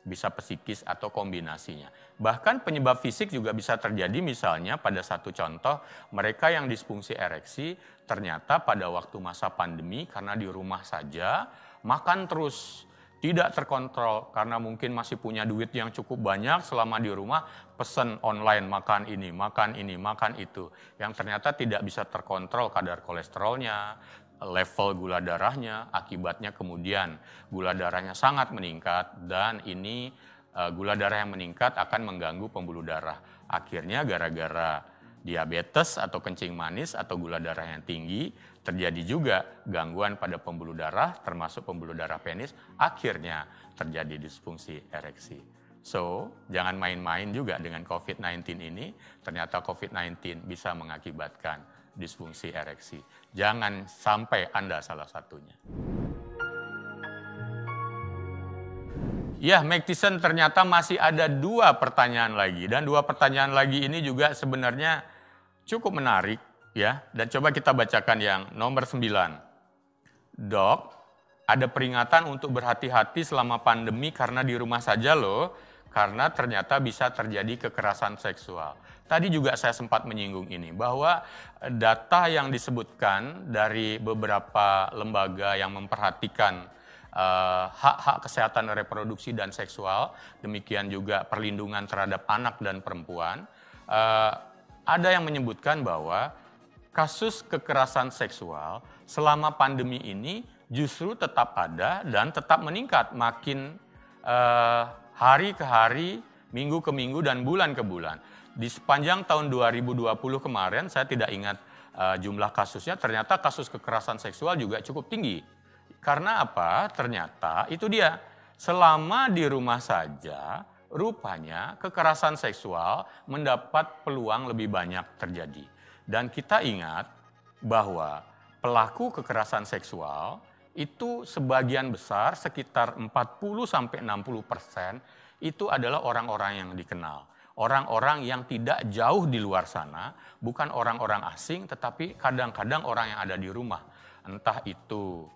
bisa psikis atau kombinasinya. Bahkan penyebab fisik juga bisa terjadi, misalnya pada satu contoh, mereka yang disfungsi ereksi ternyata pada waktu masa pandemi karena di rumah saja, makan terus, tidak terkontrol karena mungkin masih punya duit yang cukup banyak selama di rumah, pesan online makan ini, makan itu, yang ternyata tidak bisa terkontrol kadar kolesterolnya, level gula darahnya, akibatnya kemudian gula darahnya sangat meningkat dan ini gula darah yang meningkat akan mengganggu pembuluh darah. Akhirnya gara-gara diabetes atau kencing manis atau gula darah yang tinggi, terjadi juga gangguan pada pembuluh darah termasuk pembuluh darah penis, akhirnya terjadi disfungsi ereksi. So, jangan main-main juga dengan COVID-19 ini, ternyata COVID-19 bisa mengakibatkan disfungsi ereksi. Jangan sampai Anda salah satunya. Ya, Mike Tyson, ternyata masih ada 2 pertanyaan lagi. Dan 2 pertanyaan lagi ini juga sebenarnya cukup menarik, ya. Dan coba kita bacakan yang nomor 9. Dok, ada peringatan untuk berhati-hati selama pandemi karena di rumah saja loh, karena ternyata bisa terjadi kekerasan seksual. Tadi juga saya sempat menyinggung ini, bahwa data yang disebutkan dari beberapa lembaga yang memperhatikan hak-hak kesehatan reproduksi dan seksual, demikian juga perlindungan terhadap anak dan perempuan, ada yang menyebutkan bahwa kasus kekerasan seksual selama pandemi ini justru tetap ada dan tetap meningkat, makin hari ke hari, minggu ke minggu, dan bulan ke bulan. Di sepanjang tahun 2020 kemarin, saya tidak ingat jumlah kasusnya, ternyata kasus kekerasan seksual juga cukup tinggi. Karena apa? Ternyata itu dia, selama di rumah saja, rupanya kekerasan seksual mendapat peluang lebih banyak terjadi. Dan kita ingat bahwa pelaku kekerasan seksual itu sebagian besar, sekitar 40-60%, itu adalah orang-orang yang dikenal. Orang-orang yang tidak jauh di luar sana, bukan orang-orang asing, tetapi kadang-kadang orang yang ada di rumah. Entah itu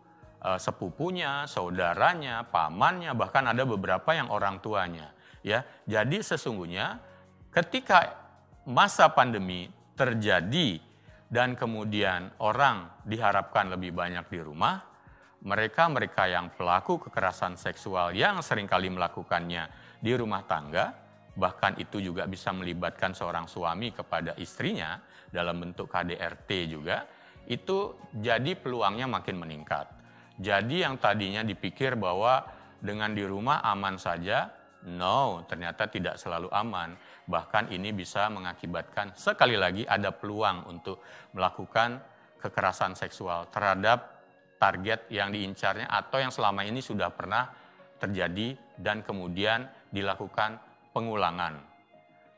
sepupunya, saudaranya, pamannya, bahkan ada beberapa yang orang tuanya. Ya, jadi sesungguhnya ketika masa pandemi terjadi dan kemudian orang diharapkan lebih banyak di rumah, mereka yang pelaku kekerasan seksual yang seringkali melakukannya di rumah tangga, bahkan itu juga bisa melibatkan seorang suami kepada istrinya dalam bentuk KDRT juga, itu jadi peluangnya makin meningkat. Jadi yang tadinya dipikir bahwa dengan di rumah aman saja, no, ternyata tidak selalu aman. Bahkan ini bisa mengakibatkan, sekali lagi, ada peluang untuk melakukan kekerasan seksual terhadap target yang diincarnya atau yang selama ini sudah pernah terjadi dan kemudian dilakukan pengulangan.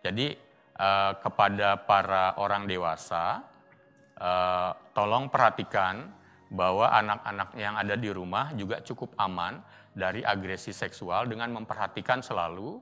Jadi kepada para orang dewasa, tolong perhatikan bahwa anak-anak yang ada di rumah juga cukup aman dari agresi seksual dengan memperhatikan selalu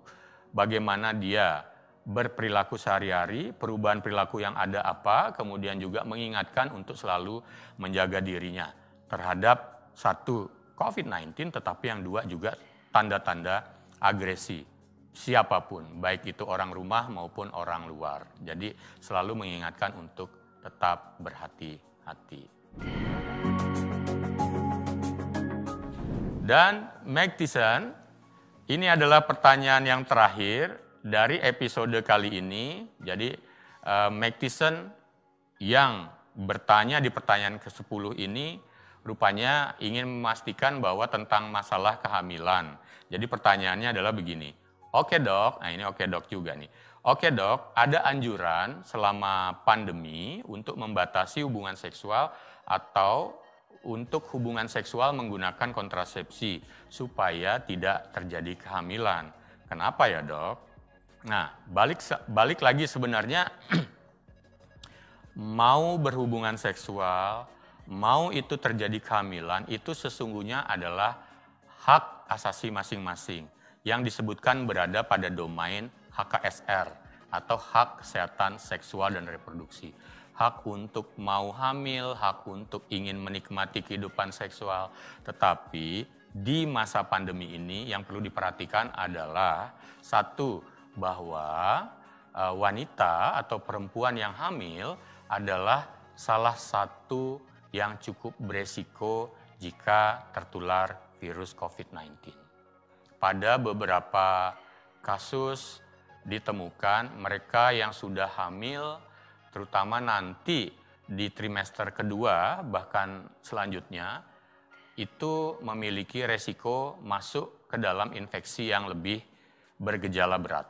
bagaimana dia berperilaku sehari-hari, perubahan perilaku yang ada apa, kemudian juga mengingatkan untuk selalu menjaga dirinya terhadap satu COVID-19, tetapi yang dua juga tanda-tanda agresi siapapun, baik itu orang rumah maupun orang luar. Jadi selalu mengingatkan untuk tetap berhati-hati. Dan Mike Tyson, ini adalah pertanyaan yang terakhir dari episode kali ini. Jadi Mike Tyson yang bertanya di pertanyaan ke-10 ini rupanya ingin memastikan bahwa tentang masalah kehamilan. Jadi pertanyaannya adalah begini, oke dok, nah ini oke dok juga nih. Oke dok, ada anjuran selama pandemi untuk membatasi hubungan seksual atau untuk hubungan seksual menggunakan kontrasepsi supaya tidak terjadi kehamilan. Kenapa ya dok? Nah, balik lagi sebenarnya mau berhubungan seksual, mau itu terjadi kehamilan, itu sesungguhnya adalah hak asasi masing-masing yang disebutkan berada pada domain HKSR atau hak kesehatan seksual dan reproduksi. Hak untuk mau hamil, hak untuk ingin menikmati kehidupan seksual. Tetapi di masa pandemi ini yang perlu diperhatikan adalah satu, bahwa wanita atau perempuan yang hamil adalah salah satu yang cukup beresiko jika tertular virus COVID-19. Pada beberapa kasus ditemukan mereka yang sudah hamil, terutama nanti di trimester kedua, bahkan selanjutnya, itu memiliki resiko masuk ke dalam infeksi yang lebih bergejala berat.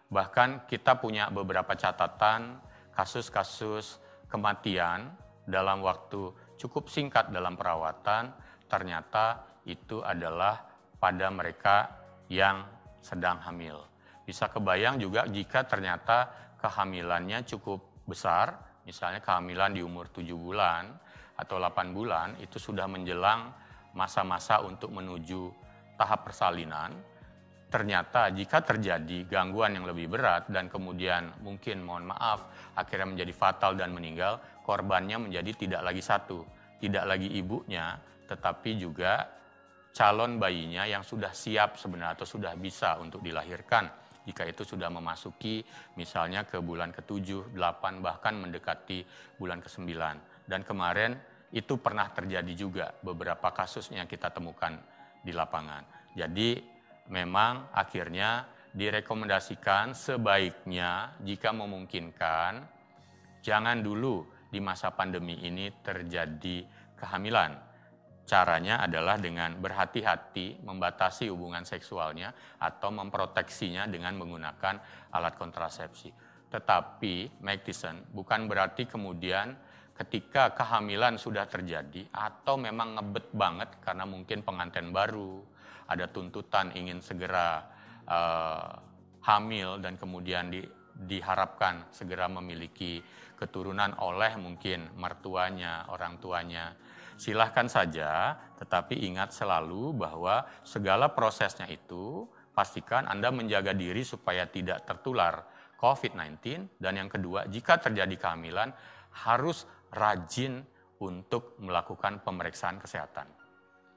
Bahkan kita punya beberapa catatan kasus-kasus kematian dalam waktu cukup singkat dalam perawatan, ternyata itu adalah pada mereka yang sedang hamil. Bisa kebayang juga jika ternyata kehamilannya cukup besar, misalnya kehamilan di umur 7 bulan atau 8 bulan, itu sudah menjelang masa-masa untuk menuju tahap persalinan. Ternyata jika terjadi gangguan yang lebih berat dan kemudian mungkin, mohon maaf, akhirnya menjadi fatal dan meninggal, korbannya menjadi tidak lagi satu, tidak lagi ibunya, tetapi juga calon bayinya yang sudah siap sebenarnya atau sudah bisa untuk dilahirkan. Jika itu sudah memasuki misalnya ke bulan ke-7, 8, bahkan mendekati bulan ke-9. Dan kemarin itu pernah terjadi juga beberapa kasusnya kita temukan di lapangan. Jadi memang akhirnya direkomendasikan sebaiknya jika memungkinkan jangan dulu di masa pandemi ini terjadi kehamilan. Caranya adalah dengan berhati-hati membatasi hubungan seksualnya atau memproteksinya dengan menggunakan alat kontrasepsi. Tetapi, Mike Tyson, bukan berarti kemudian ketika kehamilan sudah terjadi atau memang ngebet banget karena mungkin pengantin baru, ada tuntutan ingin segera hamil dan kemudian diharapkan segera memiliki keturunan oleh mungkin mertuanya, orang tuanya. Silahkan saja, tetapi ingat selalu bahwa segala prosesnya itu pastikan Anda menjaga diri supaya tidak tertular COVID-19. Dan yang kedua, jika terjadi kehamilan harus rajin untuk melakukan pemeriksaan kesehatan.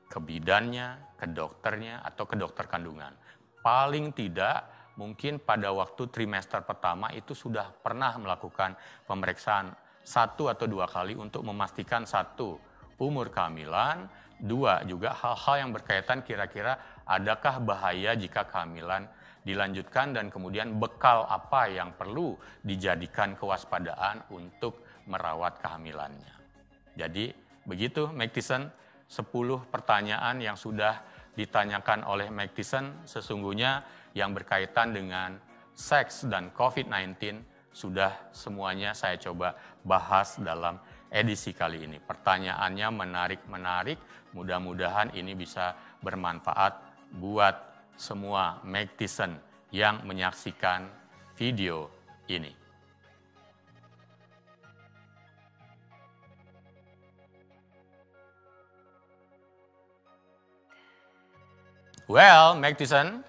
Ke bidannya, ke dokternya, atau ke dokter kandungan. Paling tidak mungkin pada waktu trimester pertama itu sudah pernah melakukan pemeriksaan 1 atau 2 kali untuk memastikan 1, umur kehamilan, 2, juga hal-hal yang berkaitan kira-kira adakah bahaya jika kehamilan dilanjutkan dan kemudian bekal apa yang perlu dijadikan kewaspadaan untuk merawat kehamilannya. Jadi begitu Mike Tyson, 10 pertanyaan yang sudah ditanyakan oleh Mike Tyson sesungguhnya yang berkaitan dengan seks dan COVID-19 sudah semuanya saya coba bahas dalam edisi kali ini. Pertanyaannya menarik-menarik, mudah-mudahan ini bisa bermanfaat buat semua Mike Tyson yang menyaksikan video ini. Well, Mike Tyson,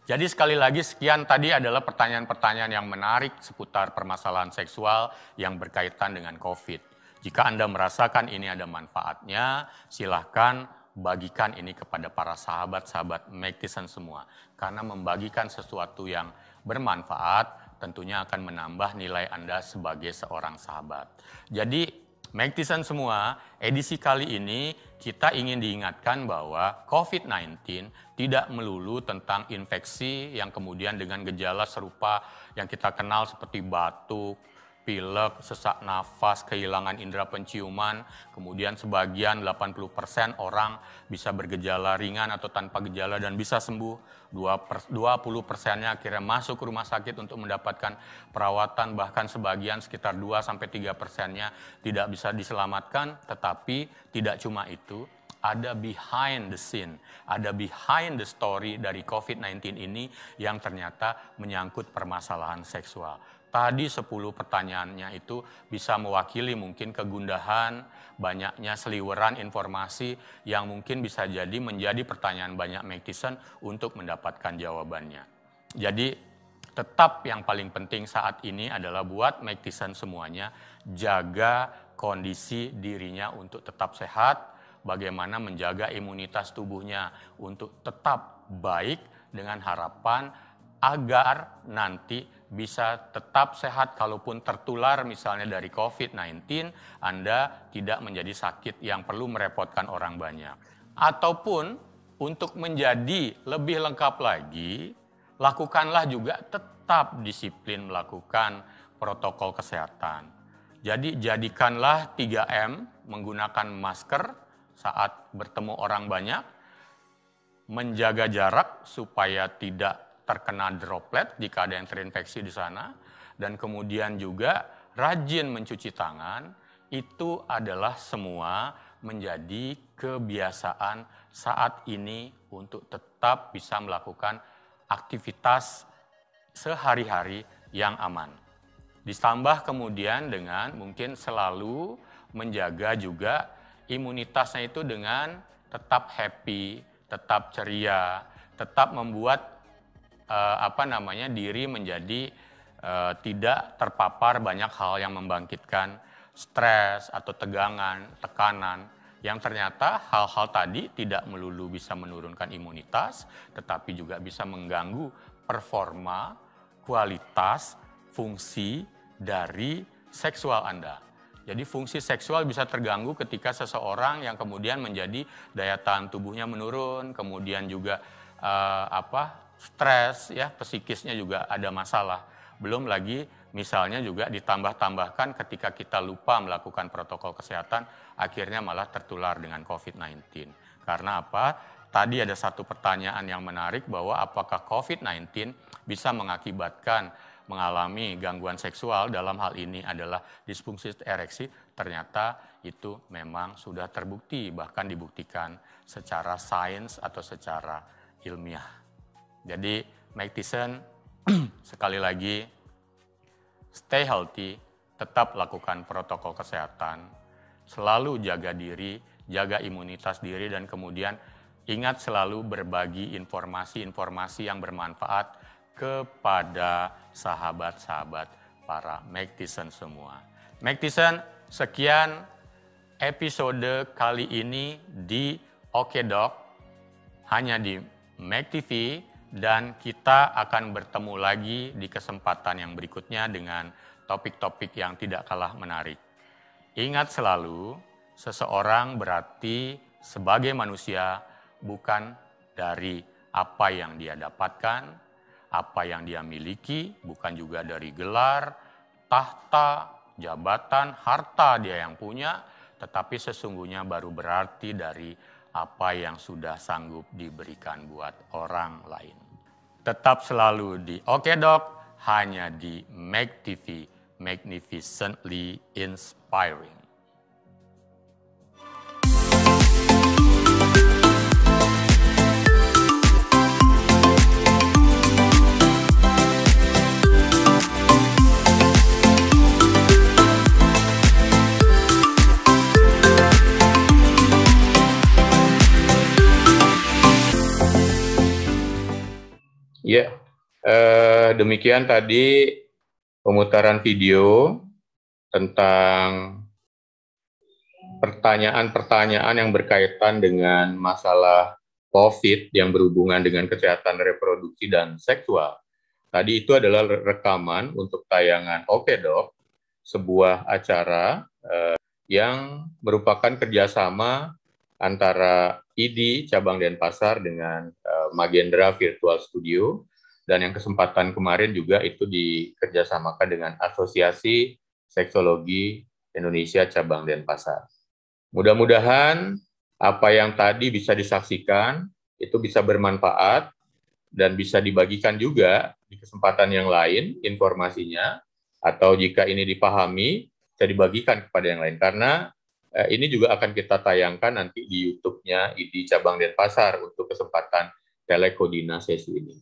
jadi sekali lagi sekian tadi adalah pertanyaan-pertanyaan yang menarik seputar permasalahan seksual yang berkaitan dengan COVID. Jika Anda merasakan ini ada manfaatnya, silahkan bagikan ini kepada para sahabat-sahabat Mike Tyson semua. Karena membagikan sesuatu yang bermanfaat tentunya akan menambah nilai Anda sebagai seorang sahabat. Jadi Mike Tyson semua, edisi kali ini kita ingin diingatkan bahwa COVID-19 tidak melulu tentang infeksi yang kemudian dengan gejala serupa yang kita kenal seperti batuk, pilek, sesak nafas, kehilangan indera penciuman, kemudian sebagian 80% orang bisa bergejala ringan atau tanpa gejala dan bisa sembuh. 20%-nya akhirnya masuk ke rumah sakit untuk mendapatkan perawatan, bahkan sebagian sekitar 2-3%-nya tidak bisa diselamatkan. Tetapi tidak cuma itu, ada behind the scene, ada behind the story dari COVID-19 ini yang ternyata menyangkut permasalahan seksual. Tadi 10 pertanyaannya itu bisa mewakili mungkin kegundahan, banyaknya seliweran informasi yang mungkin bisa jadi menjadi pertanyaan banyak netizen untuk mendapatkan jawabannya. Jadi tetap yang paling penting saat ini adalah buat netizen semuanya, jaga kondisi dirinya untuk tetap sehat, bagaimana menjaga imunitas tubuhnya untuk tetap baik dengan harapan agar nanti bisa tetap sehat kalaupun tertular misalnya dari COVID-19, Anda tidak menjadi sakit yang perlu merepotkan orang banyak. Ataupun untuk menjadi lebih lengkap lagi, lakukanlah juga tetap disiplin melakukan protokol kesehatan. Jadi jadikanlah 3M, menggunakan masker saat bertemu orang banyak, menjaga jarak supaya tidak terkena droplet jika ada yang terinfeksi di sana, dan kemudian juga rajin mencuci tangan. Itu adalah semua menjadi kebiasaan saat ini untuk tetap bisa melakukan aktivitas sehari-hari yang aman. Ditambah kemudian dengan mungkin selalu menjaga juga imunitasnya itu dengan tetap happy, tetap ceria, tetap membuat diri menjadi tidak terpapar banyak hal yang membangkitkan stres atau tegangan, tekanan, yang ternyata hal-hal tadi tidak melulu bisa menurunkan imunitas, tetapi juga bisa mengganggu performa, kualitas, fungsi dari seksual Anda. Jadi fungsi seksual bisa terganggu ketika seseorang yang kemudian menjadi daya tahan tubuhnya menurun, kemudian juga stres, ya, psikisnya juga ada masalah. Belum lagi misalnya juga ditambah-tambahkan ketika kita lupa melakukan protokol kesehatan, akhirnya malah tertular dengan COVID-19. Karena apa? Tadi ada satu pertanyaan yang menarik bahwa apakah COVID-19 bisa mengakibatkan mengalami gangguan seksual, dalam hal ini adalah disfungsi ereksi. Ternyata itu memang sudah terbukti, bahkan dibuktikan secara sains atau secara ilmiah. Jadi, netizen, sekali lagi, stay healthy, tetap lakukan protokol kesehatan, selalu jaga diri, jaga imunitas diri, dan kemudian ingat selalu berbagi informasi-informasi yang bermanfaat kepada sahabat-sahabat para netizen semua. Netizen, sekian episode kali ini di Oke Dok, hanya di Mek TV. Dan kita akan bertemu lagi di kesempatan yang berikutnya dengan topik-topik yang tidak kalah menarik. Ingat selalu, seseorang berarti sebagai manusia bukan dari apa yang dia dapatkan, apa yang dia miliki, bukan juga dari gelar, tahta, jabatan, harta dia yang punya, tetapi sesungguhnya baru berarti dari apa yang sudah sanggup diberikan buat orang lain. Tetap selalu di Oke Dok, hanya di Mek TV, magnificently inspiring. Ya, demikian tadi pemutaran video tentang pertanyaan-pertanyaan yang berkaitan dengan masalah COVID yang berhubungan dengan kesehatan reproduksi dan seksual. Tadi itu adalah rekaman untuk tayangan Oke Dok, sebuah acara yang merupakan kerjasama antara ID Cabang Denpasar dengan Magendra Virtual Studio, dan yang kesempatan kemarin juga itu dikerjasamakan dengan Asosiasi Seksologi Indonesia Cabang Denpasar. Mudah-mudahan apa yang tadi bisa disaksikan itu bisa bermanfaat dan bisa dibagikan juga di kesempatan yang lain informasinya, atau jika ini dipahami bisa dibagikan kepada yang lain, karena ini juga akan kita tayangkan nanti di YouTube-nya ID Cabang Denpasar untuk kesempatan telekodina sesi ini.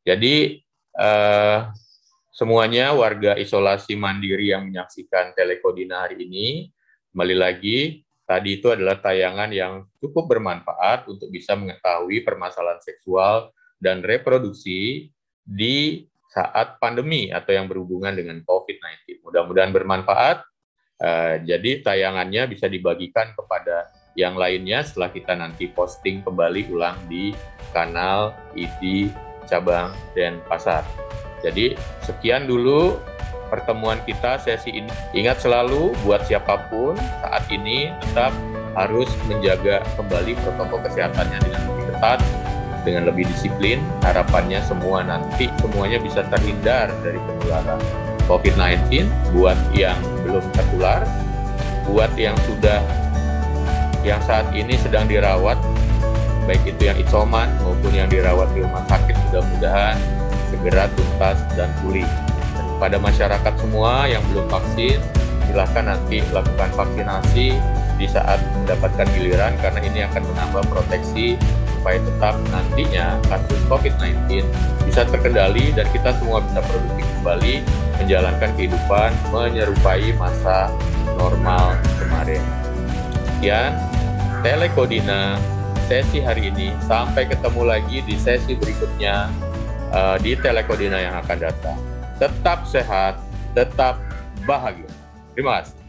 Jadi semuanya warga isolasi mandiri yang menyaksikan telekodina hari ini, kembali lagi tadi itu adalah tayangan yang cukup bermanfaat untuk bisa mengetahui permasalahan seksual dan reproduksi di saat pandemi atau yang berhubungan dengan COVID-19. Mudah-mudahan bermanfaat. Jadi tayangannya bisa dibagikan kepada yang lainnya setelah kita nanti posting kembali ulang di kanal ID Cabang Denpasar. Jadi sekian dulu pertemuan kita sesi ini. Ingat selalu buat siapapun saat ini tetap harus menjaga kembali protokol kesehatannya dengan lebih ketat, dengan lebih disiplin. Harapannya semuanya bisa terhindar dari penularan COVID-19. Buat yang belum tertular, buat yang saat ini sedang dirawat, baik itu yang isoman maupun yang dirawat di rumah sakit, mudah-mudahan segera tuntas dan pulih. Dan pada masyarakat semua yang belum vaksin, silakan nanti lakukan vaksinasi di saat mendapatkan giliran, karena ini akan menambah proteksi supaya tetap nantinya kasus COVID-19 bisa terkendali dan kita semua bisa produktif kembali menjalankan kehidupan menyerupai masa normal kemarin. Sekian telekodina sesi hari ini. Sampai ketemu lagi di sesi berikutnya di telekodina yang akan datang. Tetap sehat, tetap bahagia. Terima kasih.